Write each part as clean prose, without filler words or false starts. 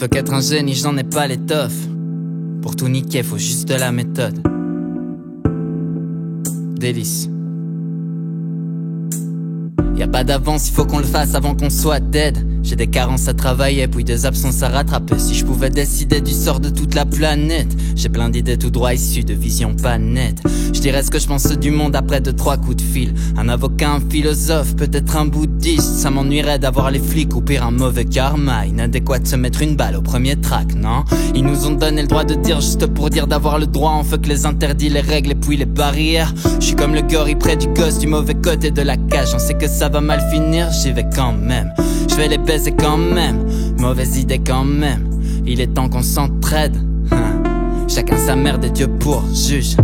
Faut qu'être un génie, j'en ai pas l'étoffe. Pour tout niquer, faut juste de la méthode. Délice. Y'a pas d'avance, il faut qu'on le fasse avant qu'on soit dead. J'ai des carences à travailler, puis des absences à rattraper. Si je pouvais décider du sort de toute la planète, j'ai plein d'idées tout droit issues de visions pas nettes. Je dirais ce que je pense du monde après 2-3 coups de fil. Un avocat, un philosophe, peut-être un bouddhiste. Ça m'ennuierait d'avoir les flics ou pire un mauvais karma. Inadéquat de se mettre une balle au premier track, non? Ils nous ont donné le droit de dire juste pour dire, d'avoir le droit. On fuck les interdits, les règles et puis les barrières. Je suis comme le gorille près du gosse du mauvais côté de la cage. On sait que ça va mal finir, j'y vais quand même. Je vais les baiser quand même, mauvaise idée quand même. Il est temps qu'on s'entraide. Chacun sa merde et Dieu pour juge.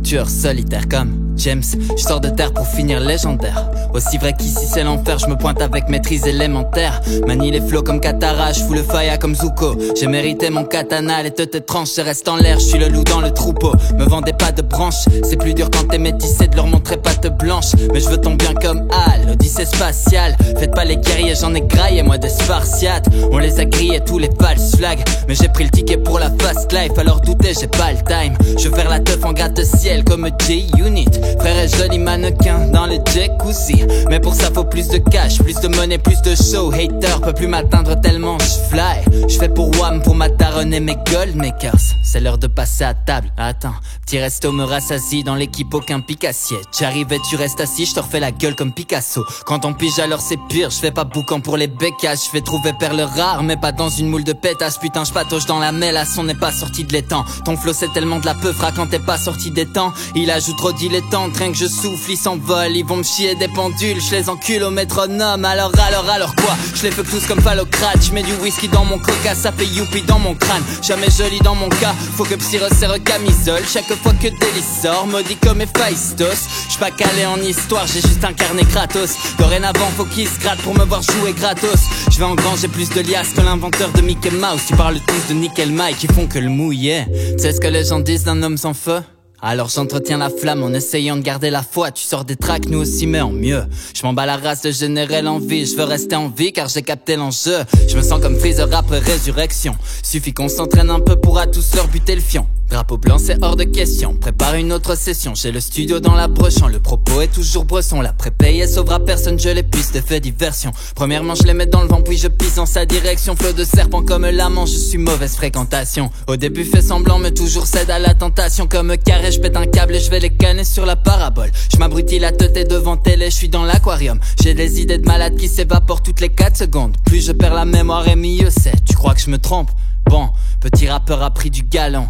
Tueur solitaire comme James. Je sors de terre pour finir légendaire. Aussi vrai qu'ici c'est l'enfer, je me pointe avec maîtrise élémentaire. Manie les flots comme Katara, je fous le faya comme Zuko. J'ai mérité mon katana, les têtes tranches, je reste en l'air, je suis le loup dans le troupeau. Me vendez pas de branches, c'est plus dur quand t'es métissé de leur montrer patte blanche. Mais je veux ton bien comme Al, l'Odyssée spatiale. Faites pas les guerriers, j'en ai graillé moi des Spartiates. On les a grillés tous les false flags. Mais j'ai pris le ticket pour la fast life, alors doutez j'ai pas le time. Je veux faire la teuf en gratte-ciel comme J-Unit. Frère est joli mannequin dans le jacuzzi. Mais pour ça faut plus de cash, plus de monnaie, plus de show. Hater peut plus m'atteindre tellement je fly. Je fais pour Wham, pour ma daronne et mes goldmakers. C'est l'heure de passer à table, attends. Petit resto me rassasie, dans l'équipe aucun picassier. J'arrive et tu restes assis, je te refais la gueule comme Picasso. Quand on pige alors c'est pire, je fais pas boucan pour les bécasses. Je vais trouver perles rares, mais pas dans une moule de pétasse. Putain je patauge dans la mélasse, on n'est pas sorti de l'étang. Ton flow c'est tellement de la peufra quand t'es pas sorti des temps. Il ajoute trop dilettante, rien que je souffle, ils s'envolent. Ils vont me chier des pendules, je les encule au métronome. Alors quoi? Je les fuck tous comme phallocrate. Je mets du whisky dans mon coca, ça fait youpi dans mon crâne. Jamais joli dans mon cas, faut que Psy resserre camisole. Chaque fois que Délice sort, maudit comme Héphaïstos. J'suis pas calé en histoire, j'ai juste incarné Kratos. Dorénavant faut qu'ils se grattent pour me voir jouer gratos. Je vais engranger plus de liasses que l'inventeur de Mickey Mouse. Tu parles tous de Nickel Mike qui font que le mouiller. Tu sais ce que les gens disent d'un homme sans feu? Alors j'entretiens la flamme en essayant de garder la foi. Tu sors des tracks, nous aussi mais en mieux. Je m'en bats la race de générer l'envie. Je veux rester en vie car j'ai capté l'enjeu. Je me sens comme Freezer après résurrection. Suffit qu'on s'entraîne un peu pour à tous leur buter le fion. Drapeau blanc c'est hors de question. Prépare une autre session. J'ai le studio dans la brochant. Le propos est toujours bresson. La prépayée sauvera personne, je les pisse de fait diversion. Premièrement je les mets dans le vent puis je pisse dans sa direction. Flot de serpent comme l'amant, je suis mauvaise fréquentation. Au début fais semblant mais toujours cède à la tentation. Comme carré je pète un câble et je vais les canner sur la parabole. Je m'abrutis la tête et devant télé, je suis dans l'aquarium. J'ai des idées de malade qui s'évaporent toutes les 4 secondes. Plus je perds la mémoire et mieux c'est. Tu crois que je me trompe? Bon, petit rappeur a pris du galon.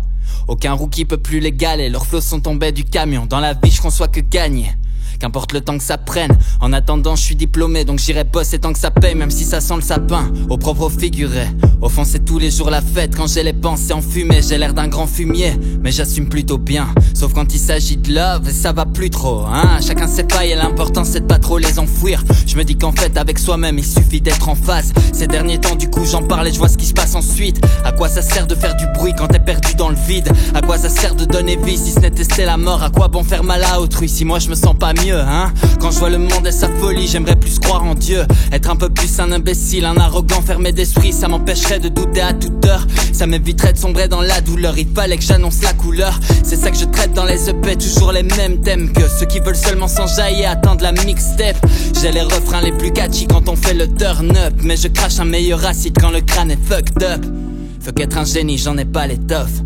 Aucun rookie peut plus l'égaler. Leurs flots sont tombés du camion. Dans la vie je conçois que gagner. Qu'importe le temps que ça prenne. En attendant je suis diplômé donc j'irai bosser tant que ça paye. Même si ça sent le sapin, au propre figuré. Au fond c'est tous les jours la fête. Quand j'ai les pensées enfumées, j'ai l'air d'un grand fumier. Mais j'assume plutôt bien, sauf quand il s'agit de love. Et ça va plus trop, hein. Chacun ses failles et l'important c'est de pas trop les enfouir. Je me dis qu'en fait avec soi-même il suffit d'être en phase. Ces derniers temps du coup j'en parle et je vois ce qui se passe ensuite. À quoi ça sert de faire du bruit quand t'es perdu dans le vide? À quoi ça sert de donner vie si ce n'est tester la mort? À quoi bon faire mal à autrui si moi je me sens pas mieux, hein? Quand je vois le monde et sa folie, j'aimerais plus croire en Dieu. Être un peu plus un imbécile, un arrogant fermé d'esprit. Ça m'empêcherait de douter à toute heure. Ça m'éviterait de sombrer dans la douleur. Il fallait que j'annonce la couleur. C'est ça que je traite dans les EP, toujours les mêmes thèmes. Que ceux qui veulent seulement s'enjailler attendent la mixtape. J'ai les refrains les plus catchy quand on fait le turn up. Mais je crache un meilleur acide quand le crâne est fucked up. Faut qu'être un génie, j'en ai pas l'étoffe.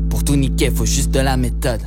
Pour tout niquer, faut juste de la méthode.